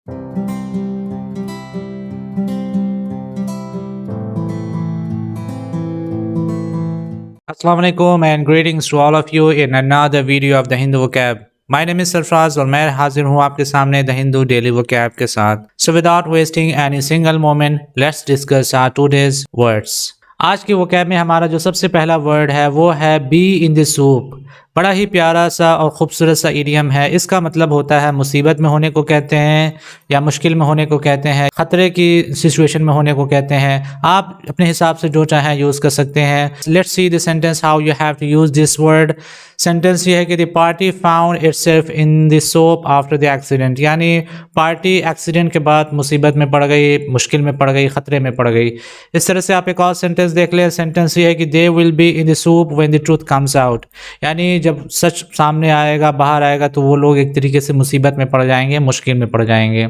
Assalamu alaikum and greetings to all of you in another video of the Hindu vocab. My name is Sarfaraz और मैं हाजिर हूँ आपके सामने द हिंदू डेली वोकैब के साथ. So without wasting any single moment, let's discuss our today's words. आज की वोकैब में हमारा जो सबसे पहला वर्ड है वो है बी इन द सूप. बड़ा ही प्यारा सा और ख़ूबसूरत सा इडियम है. इसका मतलब होता है मुसीबत में होने को कहते हैं या मुश्किल में होने को कहते हैं, ख़तरे की सिचुएशन में होने को कहते हैं. आप अपने हिसाब से जो चाहें यूज़ कर सकते हैं. Let's see the sentence how you have to use this word. Sentence ये है कि the party found itself in the soup after the accident, यानी पार्टी एक्सीडेंट के बाद मुसीबत में पड़ गई, मुश्किल में पड़ गई, ख़तरे में पड़ गई. इस तरह से आप एक और सेंटेंस देख लें. सेंटेंस ये है कि they will be in the soup when the truth comes out, यानी जब सच सामने आएगा, बाहर आएगा, तो वो लोग एक तरीके से मुसीबत में पड़ जाएंगे, मुश्किल में पड़ जाएंगे.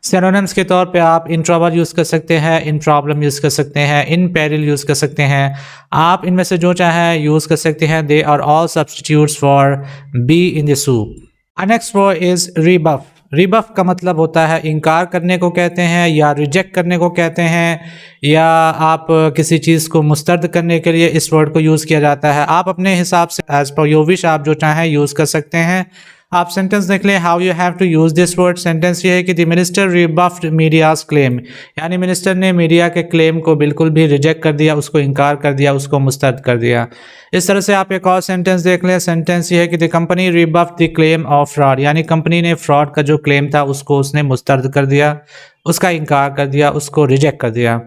सिनोनिम्स के तौर पे आप इन ट्रबल यूज़ कर सकते हैं, इन प्रॉब्लम यूज़ कर सकते हैं, इन पेरिल यूज़ कर सकते हैं. आप इनमें से जो चाहें यूज़ कर सकते हैं. They are all substitutes for be in the soup. Next word is rebuff. Rebuff का मतलब होता है इनकार करने को कहते हैं या रिजेक्ट करने को कहते हैं, या आप किसी चीज़ को मुस्तरद करने के लिए इस वर्ड को यूज़ किया जाता है. आप अपने हिसाब से एज पर योर विश आप जो चाहें यूज़ कर सकते हैं. आप सेंटेंस देख लें how you have to use this word. Sentence ये है कि the minister rebuffed media's claim, यानी मिनिस्टर ने मीडिया के क्लेम को बिल्कुल भी रिजेक्ट कर दिया, उसको इनकार कर दिया, उसको मुस्तरद कर दिया. इस तरह से आप एक और सेंटेंस देख लें. सेंटेंस ये है कि the company rebuffed the claim of fraud, यानी कंपनी ने फ्रॉड का जो क्लेम था उसको उसने मुस्तरद कर दिया, उसका इनकार कर दिया, उसको रिजेक्ट कर दिया.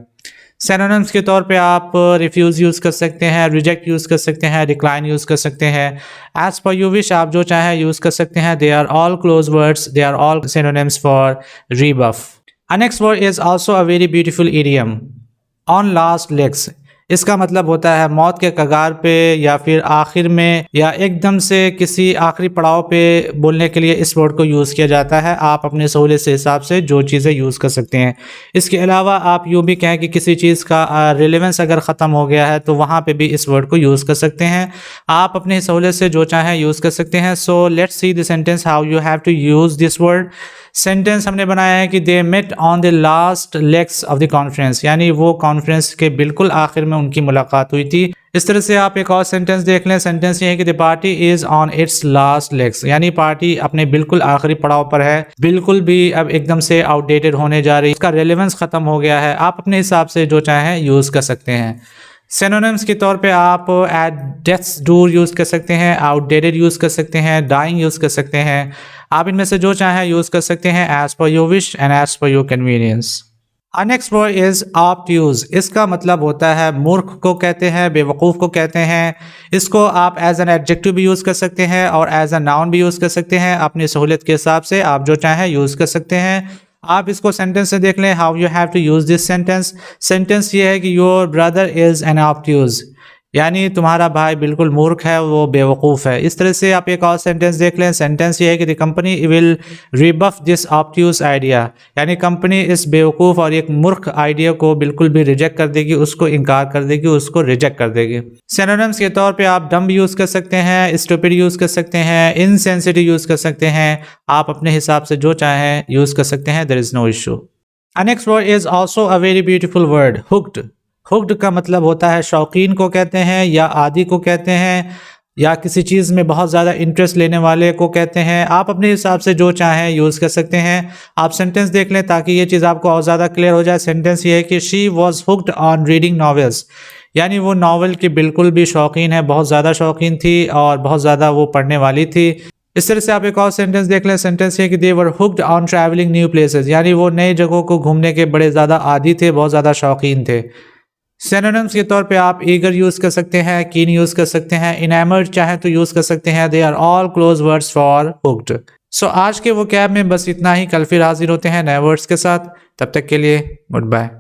सिनोनिम्स के तौर पे आप रिफ्यूज़ यूज़ कर सकते हैं, रिजेक्ट यूज़ कर सकते हैं, डिक्लाइन यूज़ कर सकते हैं. एज पर यू विश आप जो चाहें यूज़ कर सकते हैं. They are all close words, they are all synonyms for rebuff. Next word is also a very beautiful idiom, on last legs. इसका मतलब होता है मौत के कगार पे या फिर आखिर में या एकदम से किसी आखिरी पड़ाव पे बोलने के लिए इस वर्ड को यूज़ किया जाता है. आप अपने सहूलियत से हिसाब से जो चीज़ें यूज़ कर सकते हैं. इसके अलावा आप यूँ भी कहें कि किसी चीज़ का रिलेवेंस अगर ख़त्म हो गया है तो वहाँ पे भी इस वर्ड को यूज़ कर सकते हैं. आप अपने सहूलियत से जो चाहें यूज़ कर सकते हैं. So let's see the sentence how you have to use this word. Sentence हमने बनाया है कि they met on the last legs of the conference, यानी वो कॉन्फ्रेंस के बिल्कुल आखिर में उनकी मुलाकात हुई थी. इस तरह से आप एक और सेंटेंस देख लें. सेंटेंस ये है कि the party is on it's last legs, यानी पार्टी अपने बिल्कुल आखिरी पड़ाव पर है, बिल्कुल भी अब एकदम से आउटडेटेड होने जा रही है, उसका रेलेवेंस ख़त्म हो गया है. आप अपने हिसाब से जो चाहें यूज़ कर सकते हैं. सिनोनिम्स के तौर पे आप एट डेथ्स डोर यूज़ कर सकते हैं, आउटडेटेड यूज़ कर सकते हैं, डाइंग यूज़ कर सकते हैं. आप इनमें से जो चाहें यूज़ कर सकते हैं as per your wish and as per your convenience. Next word is obtuse. इसका मतलब होता है मूर्ख को कहते हैं, बेवकूफ़ को कहते हैं. इसको आप एज एन एडजेक्टिव भी यूज़ कर सकते हैं और एज अ नाउन भी यूज़ कर सकते हैं. अपनी सहूलियत के हिसाब से आप जो चाहें यूज़ कर सकते हैं. आप इसको सेंटेंस से देख लें how you have to use this sentence. Sentence ये है कि your brother is an obtuse, यानी तुम्हारा भाई बिल्कुल मूर्ख है, वो बेवकूफ़ है. इस तरह से आप एक और सेंटेंस देख लें. सेंटेंस ये है कि the company will rebuff this obtuse idea, यानी कंपनी इस बेवकूफ़ और एक मूर्ख आइडिया को बिल्कुल भी रिजेक्ट कर देगी, उसको इनकार कर देगी, उसको रिजेक्ट कर देगी. सिनोनिम्स के तौर पे आप डम्ब यूज़ कर सकते हैं, स्टूपिड यूज़ कर सकते हैं, इनसेंसिटिव यूज़ कर सकते हैं. आप अपने हिसाब से जो चाहें यूज़ कर सकते हैं. There is no issue. Next word is also a very beautiful word, hooked. Hooked का मतलब होता है शौकीन को कहते हैं या आदी को कहते हैं या किसी चीज़ में बहुत ज़्यादा इंटरेस्ट लेने वाले को कहते हैं. आप अपने हिसाब से जो चाहें यूज़ कर सकते हैं. आप सेंटेंस देख लें ताकि ये चीज़ आपको और ज़्यादा क्लियर हो जाए. सेंटेंस ये है कि she was hooked on reading novels, यानी वो नावल की बिल्कुल भी शौकीन है, बहुत ज़्यादा शौकीन थी और बहुत ज़्यादा वो पढ़ने वाली थी. इस तरह से आप एक और सेंटेंस देख लें. सेंटेंस ये कि they were hooked on travelling new places, यानी वो नई जगहों को घूमने के बड़े ज़्यादा आदी थे, बहुत ज़्यादा शौकीन थे. सिनोनिम्स के तौर पे आप ईगर यूज़ कर सकते हैं, कीन यूज़ कर सकते हैं, इनैमर्ड चाहें तो यूज़ कर सकते हैं. They are all close words for hooked. So आज के वो कैब में बस इतना ही. कल फिर हाजिर होते हैं नए वर्ड्स के साथ. तब तक के लिए गुड बाय.